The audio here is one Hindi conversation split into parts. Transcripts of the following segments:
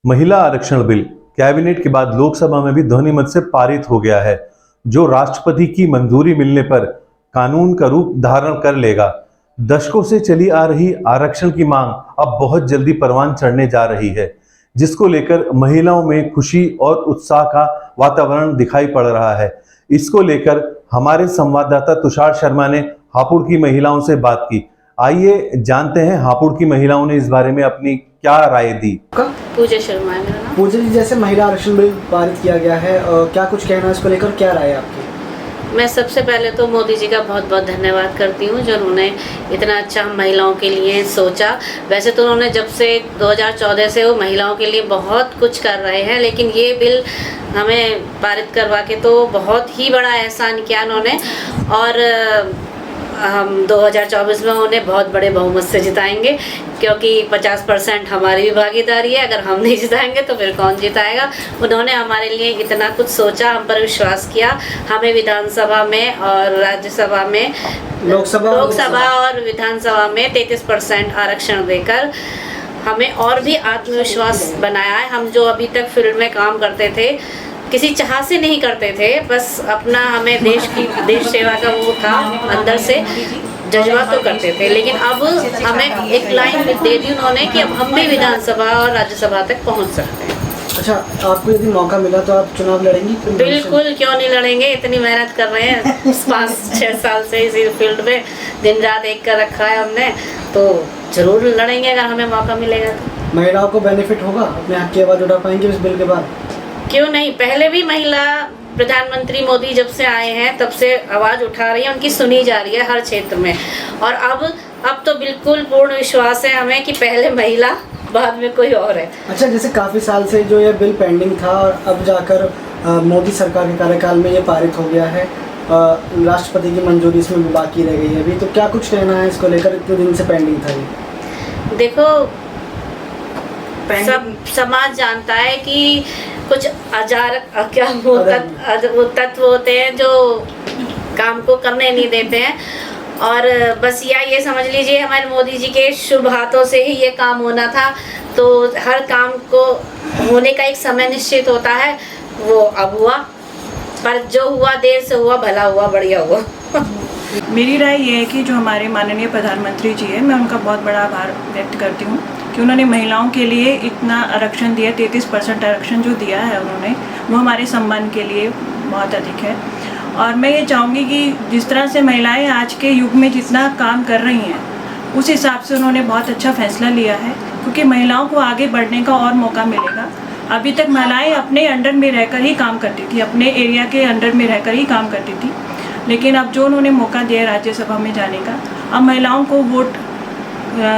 महिला आरक्षण बिल कैबिनेट के बाद लोकसभा में भी ध्वनिमत से पारित हो गया है, जो राष्ट्रपति की मंजूरी मिलने पर कानून का रूप धारण कर लेगा। दशकों से चली आ रही आरक्षण की मांग अब बहुत जल्दी परवान चढ़ने जा रही है, जिसको लेकर महिलाओं में खुशी और उत्साह का वातावरण दिखाई पड़ रहा है। इसको लेकर हमारे संवाददाता तुषार शर्मा ने हापुड़ की महिलाओं से बात की। आइए जानते हैं हापुड़ की महिलाओं ने इस बारे में अपनी क्या राय दी। पूजा शर्मा है मेरा नाम। पूजा जी, जैसे महिला आरक्षण बिल पारित किया गया है, क्या कुछ कहना है इसको लेकर, क्या राय है आपकी? मैं सबसे पहले तो मोदी जी का बहुत बहुत धन्यवाद करती हूँ जो उन्होंने इतना अच्छा महिलाओं के लिए सोचा। वैसे तो उन्होंने जब से 2014 से वो महिलाओं के लिए बहुत कुछ कर रहे हैं, लेकिन ये बिल हमें पारित करवा के तो बहुत ही बड़ा एहसान किया उन्होंने। और हम 2024 में उन्हें बहुत बड़े बहुमत से जिताएंगे, क्योंकि 50% हमारी भी भागीदारी है। अगर हम नहीं जिताएंगे तो फिर कौन जिताएगा। उन्होंने हमारे लिए इतना कुछ सोचा, हम पर विश्वास किया। हमें विधानसभा में और राज्यसभा में, लोकसभा और विधानसभा में 33% आरक्षण देकर हमें और भी आत्मविश्वास बनाया है। हम जो अभी तक फील्ड में काम करते थे, किसी चाह से नहीं करते थे, बस अपना हमें देश सेवा का वो था, अंदर से जज्बा तो करते थे। लेकिन अब हमें एक लाइन दे दी उन्होंने कि अब हम भी विधानसभा और राज्यसभा तक पहुंच सकते हैं। अच्छा, आपको यदि मौका मिला तो आप चुनाव लड़ेंगी? बिल्कुल, क्यों नहीं लड़ेंगे। इतनी मेहनत कर रहे हैं 5-6 साल से इसी फील्ड में, दिन रात एक कर रखा है हमने, तो जरूर लड़ेंगे अगर हमें मौका मिलेगा तो। महिलाओं को बेनिफिट होगा, अपने हक की आवाज़ उठा पाएंगे इस बिल के बाद? क्यों नहीं। पहले भी महिला प्रधानमंत्री मोदी जब से आए हैं तब से आवाज़ उठा रही है, उनकी सुनी जा रही है हर क्षेत्र में। और अब तो बिल्कुल पूर्ण विश्वास है हमें कि पहले महिला बाद में कोई और है। अच्छा, जैसे काफ़ी साल से जो ये बिल पेंडिंग था और अब जाकर मोदी सरकार के कार्यकाल में ये पारित हो गया है, राष्ट्रपति की मंजूरी इसमें भी बाकी रह गई है अभी, तो क्या कुछ कहना है इसको लेकर? इतने दिन से पेंडिंग था ये। देखो, सब समाज जानता है कि कुछ वो तत्व होते हैं जो काम को करने नहीं देते हैं। और बस ये समझ लीजिए हमारे मोदी जी के शुभ हाथों से ही ये काम होना था। तो हर काम को होने का एक समय निश्चित होता है, वो अब हुआ। पर जो हुआ देर से हुआ, भला हुआ, बढ़िया हुआ। मेरी राय ये है कि जो हमारे माननीय प्रधानमंत्री जी हैं, मैं उनका बहुत बड़ा आभार व्यक्त करती हूँ कि उन्होंने महिलाओं के लिए इतना आरक्षण दिया। 33% आरक्षण जो दिया है उन्होंने, वो हमारे सम्मान के लिए बहुत अधिक है। और मैं ये चाहूँगी कि जिस तरह से महिलाएं आज के युग में जितना काम कर रही हैं, उस हिसाब से उन्होंने बहुत अच्छा फैसला लिया है, क्योंकि महिलाओं को आगे बढ़ने का और मौका मिलेगा। अभी तक महिलाएँ अपने अंडर में रहकर ही काम करती थी, अपने एरिया के अंडर में रहकर ही काम करती थी। लेकिन अब जो उन्होंने मौका दिया राज्यसभा में जाने का, अब महिलाओं को वोट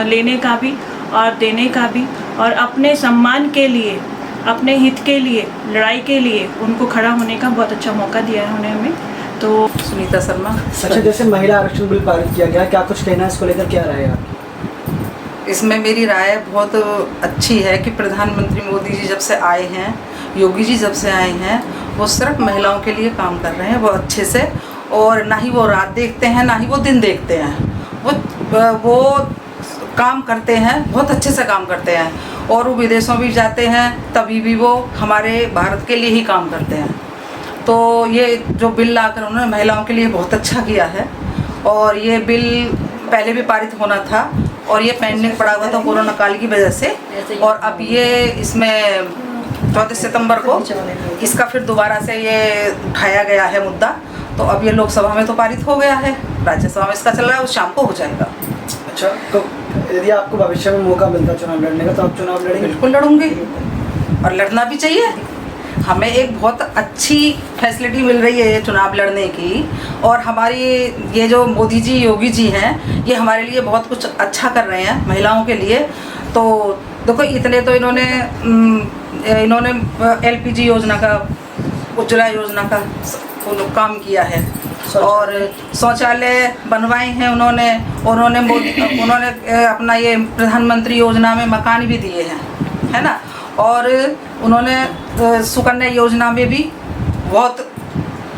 लेने का भी और देने का भी, और अपने सम्मान के लिए, अपने हित के लिए, लड़ाई के लिए उनको खड़ा होने का बहुत अच्छा मौका दिया है उन्होंने हमें। तो सुनीता शर्मा। अच्छा, जैसे महिला आरक्षण बिल पारित किया गया, क्या कुछ कहना है इसको लेकर, क्या राय है आपकी? इसमें मेरी राय बहुत अच्छी है कि प्रधानमंत्री मोदी जी जब से आए हैं, योगी जी जब से आए हैं, वो सिर्फ महिलाओं के लिए काम कर रहे हैं, वो अच्छे से। और ना ही वो रात देखते हैं, ना ही वो दिन देखते हैं। वो काम करते हैं, बहुत अच्छे से काम करते हैं। और वो विदेशों भी जाते हैं, तभी भी वो हमारे भारत के लिए ही काम करते हैं। तो ये जो बिल लाकर उन्होंने महिलाओं के लिए बहुत अच्छा किया है। और ये बिल पहले भी पारित होना था, और ये पेंडिंग पड़ा हुआ था कोरोना काल की वजह से। और अब ये इसमें 14 सितंबर को इसका फिर दोबारा से ये उठाया गया है मुद्दा। तो अब ये लोकसभा में तो पारित हो गया है, राज्यसभा में इसका चल रहा है, वो शाम को हो जाएगा। अच्छा, तो यदि आपको भविष्य में मौका मिलता चुनाव लड़ने का, तो आप चुनाव लड़ेंगे? बिल्कुल लड़ूंगी, और लड़ना भी चाहिए। हमें एक बहुत अच्छी फैसिलिटी मिल रही है चुनाव लड़ने की। और हमारी ये जो मोदी जी, योगी जी हैं, ये हमारे लिए बहुत कुछ अच्छा कर रहे हैं महिलाओं के लिए। तो देखो, इतने तो इन्होंने LPG योजना का, उज्ज्वला योजना का काम किया है, और शौचालय बनवाए हैं उन्होंने। उन्होंने अपना ये प्रधानमंत्री योजना में मकान भी दिए हैं, है ना। और उन्होंने सुकन्या योजना में भी बहुत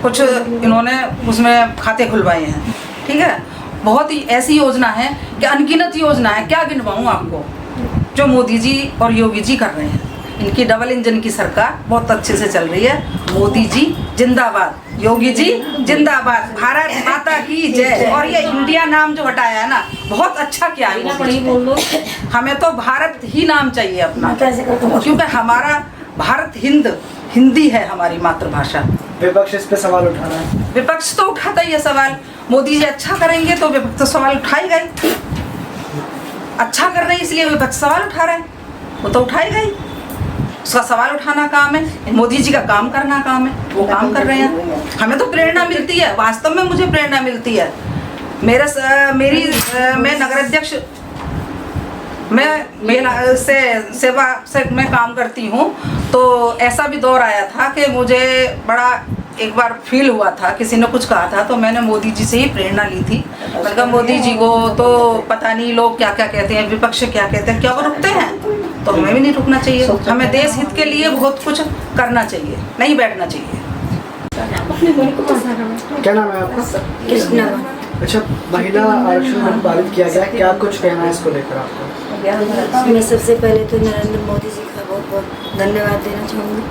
कुछ इन्होंने उसमें खाते खुलवाए हैं, ठीक है। बहुत ही ऐसी योजना है कि अनगिनत योजना है, क्या गिनवाऊँ आपको, जो मोदी जी और योगी जी कर रहे हैं। इनकी डबल इंजन की सरकार बहुत अच्छे से चल रही है। मोदी जी जिंदाबाद, योगी जी जिंदाबाद, भारत माता की जय। और ये इंडिया नाम जो हटाया है ना, बहुत अच्छा किया है मोदी जी। हमें तो भारत ही नाम चाहिए अपना, क्योंकि हमारा भारत हिंदी है हमारी मातृभाषा। विपक्ष इस पे सवाल उठा रहा है। विपक्ष तो उठाता ही है सवाल। मोदी जी अच्छा करेंगे तो विपक्ष तो सवाल उठाएगा ही। अच्छा कर रहे हैं इसलिए विपक्ष सवाल उठा रहे हैं, वो तो उठाएगा ही। उसका सवाल उठाना काम है, मोदी जी का काम करना काम है, वो काम कर रहे हैं। हमें तो प्रेरणा मिलती है, वास्तव में मुझे प्रेरणा मिलती है। मैं नगर अध्यक्ष, मैं सेवा से मैं काम करती हूँ, तो ऐसा भी दौर आया था कि मुझे बड़ा एक बार फील हुआ था, किसी ने कुछ कहा था तो मैंने मोदी जी से ही प्रेरणा ली थी। मैंने कहा मोदी जी को तो पता नहीं लोग क्या क्या कहते हैं, विपक्ष क्या कहते हैं, क्या वो रुकते हैं? तो हमें भी नहीं रुकना चाहिए। हमें देश हित के लिए बहुत कुछ करना चाहिए, नहीं बैठना चाहिए। क्या नाम है आपका? कृष्णा। अच्छा, महिला आरक्षण बिल पारित किया गया, क्या कुछ कहना है इसको लेकर आपको? मैं सबसे पहले तो नरेंद्र मोदी जी का बहुत बहुत धन्यवाद देना चाहूँगी।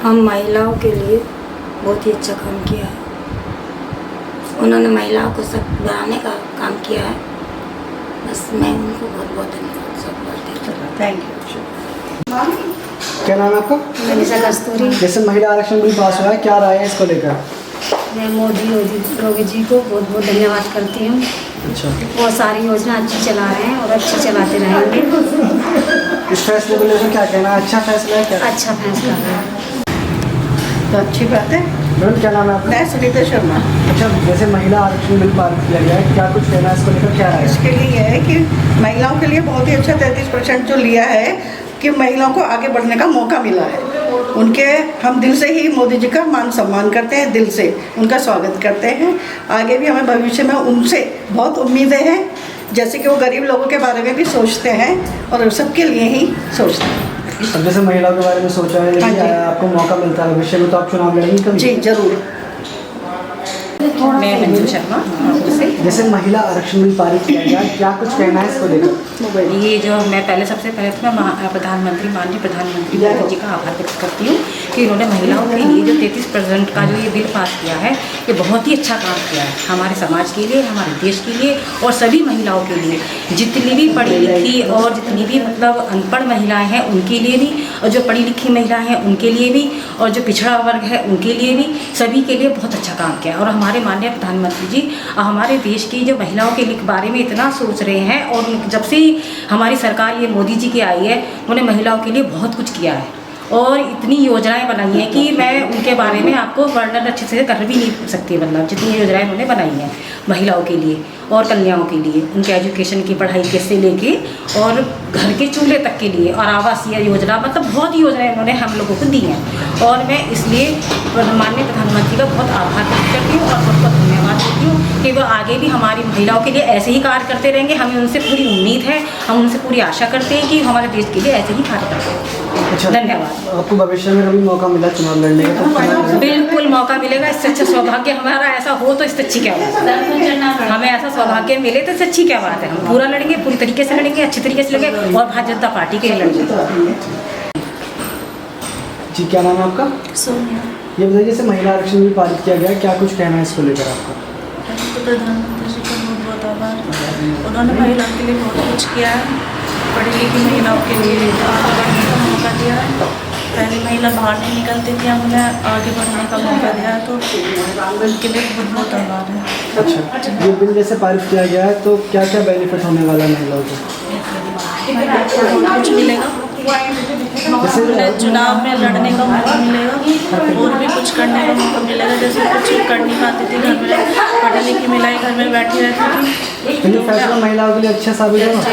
हम महिलाओं के लिए बहुत ही अच्छा काम किया है। उन्होंने महिलाओं को सब बढ़ाने का काम किया है। बस मैं उनको बहुत बहुत धन्यवाद सब देती हूँ। Thank you. क्या नाम है आपका? मनीषा कस्तूरी। जैसे महिला आरक्षण बिल पास हुआ है, क्या राय है इसको लेकर? मैं योगी जी को बहुत बहुत धन्यवाद करती हूँ। अच्छा, वो सारी योजना अच्छी चला रहे हैं और अच्छी चलाते रहेंगे। इस फैसले को लेकर क्या कहना है? अच्छा फैसला है क्या? अच्छा फैसला है। तो अच्छी बात है। मैडम क्या नाम है आपका? मैं सुनीता शर्मा। अच्छा, जैसे महिला आरक्षण बिल पारित किया गया है, क्या कुछ कहना है इसको लेकर, क्या राय है? इसके लिए यह है कि महिलाओं के लिए बहुत ही अच्छा 33% जो लिया है कि महिलाओं को आगे बढ़ने का मौका मिला है। उनके हम दिल से ही मोदी जी का मान सम्मान करते हैं, दिल से उनका स्वागत करते हैं। आगे भी हमें भविष्य में उनसे बहुत उम्मीदें हैं, जैसे कि वो गरीब लोगों के बारे में भी सोचते हैं और सबके लिए ही सोचते हैं। अब जैसे महिलाओं के बारे में सोचा है, हाँ जी। आपको मौका मिलता है भविष्य में, तो आप चुनाव लड़ेंगे कभी? जी जरूर। मैं मंजू शर्मा से। जैसे महिला आरक्षण बिल पारित किया गया, क्या कुछ कहना है इसको लेकर? ये जो मैं सबसे पहले तो मैं माननीय प्रधानमंत्री मोदी जी का आभार व्यक्त करती हूँ कि इन्होंने महिलाओं के लिए जो 33% का जो ये बिल पास किया है, ये बहुत ही अच्छा काम किया है हमारे समाज के लिए, हमारे देश के लिए और सभी महिलाओं के लिए। जितनी भी पढ़ी लिखी और जितनी भी मतलब अनपढ़ महिलाएं हैं उनके लिए भी, और जो पढ़ी लिखी महिलाएं हैं उनके लिए भी, और जो पिछड़ा वर्ग है उनके लिए भी, सभी के लिए बहुत अच्छा काम किया। और हमारे माननीय प्रधानमंत्री जी हमारे देश की जो महिलाओं के बारे में इतना सोच रहे हैं, और जब से हमारी सरकार ये मोदी जी की आई है, उन्होंने महिलाओं के लिए बहुत कुछ किया है और इतनी योजनाएं बनाई हैं कि मैं उनके बारे में आपको वर्णन अच्छे से कर भी नहीं सकती। मतलब जितनी योजनाएं उन्होंने बनाई हैं महिलाओं के लिए और कन्याओं के लिए, उनके एजुकेशन की पढ़ाई कैसे लेके और घर के चूल्हे तक के लिए, और आवासीय योजना, मतलब बहुत ही योजनाएं उन्होंने हम लोगों को दी हैं। और मैं इसलिए माननीय प्रधानमंत्री का बहुत आभार व्यक्त करती हूँ और बहुत बहुत धन्यवाद देती हूँ कि वो आगे भी हमारी महिलाओं के लिए ऐसे ही कार्य करते रहेंगे। हमें उनसे पूरी उम्मीद है, हम उनसे पूरी आशा करते हैं कि हमारे देश के लिए ऐसे ही कार्य करते हैं। अच्छा, धन्यवाद। आपको भविष्य में कभी मौका मिला चुनाव लड़ने का तो चुनाव लड़ेंगे? बिल्कुल मौका मिलेगा। इससे अच्छा सौभाग्य हमारा ऐसा हो तो इससे अच्छी क्या बात है। हमें ऐसा सौभाग्य मिले तो इससे अच्छी क्या बात है। हम पूरा लड़ेंगे, पूरी तरीके से लड़ेंगे, अच्छी तरीके से लड़ेंगे और भारतीय जनता पार्टी के लिए लड़ेंगे। जी क्या नाम है आपका? सोनिया। ये बताइए, जैसे महिला आरक्षण बिल पारित किया गया, क्या कुछ कहना है इसको लेकर आपका? तो प्रधानमंत्री जी का बहुत बहुत आभार। उन्होंने महिलाओं के लिए बहुत कुछ किया है। पढ़ी लिखी महिलाओं के लिए आगे बढ़ने का मौका दिया है। पहले महिला बाहर नहीं निकलती थी, अब उन्हें आगे बढ़ने का मौका दिया है, तो उनके लिए बहुत बहुत आभार है। अच्छा, ये बिल जैसे पारित किया गया है तो क्या क्या बेनिफिट होने वाला है महिलाओं को? बहुत कुछ मिलेगा, चुनाव में लड़ने का मौका मिलेगा और भी कुछ करने का मौका मिलेगा। जैसे कुछ कर नहीं पाती थी घर में, पढ़ी लिखी महिलाएं घर में बैठी रहती थी। तो ये फैसला महिलाओं के लिए अच्छा साबित होगा?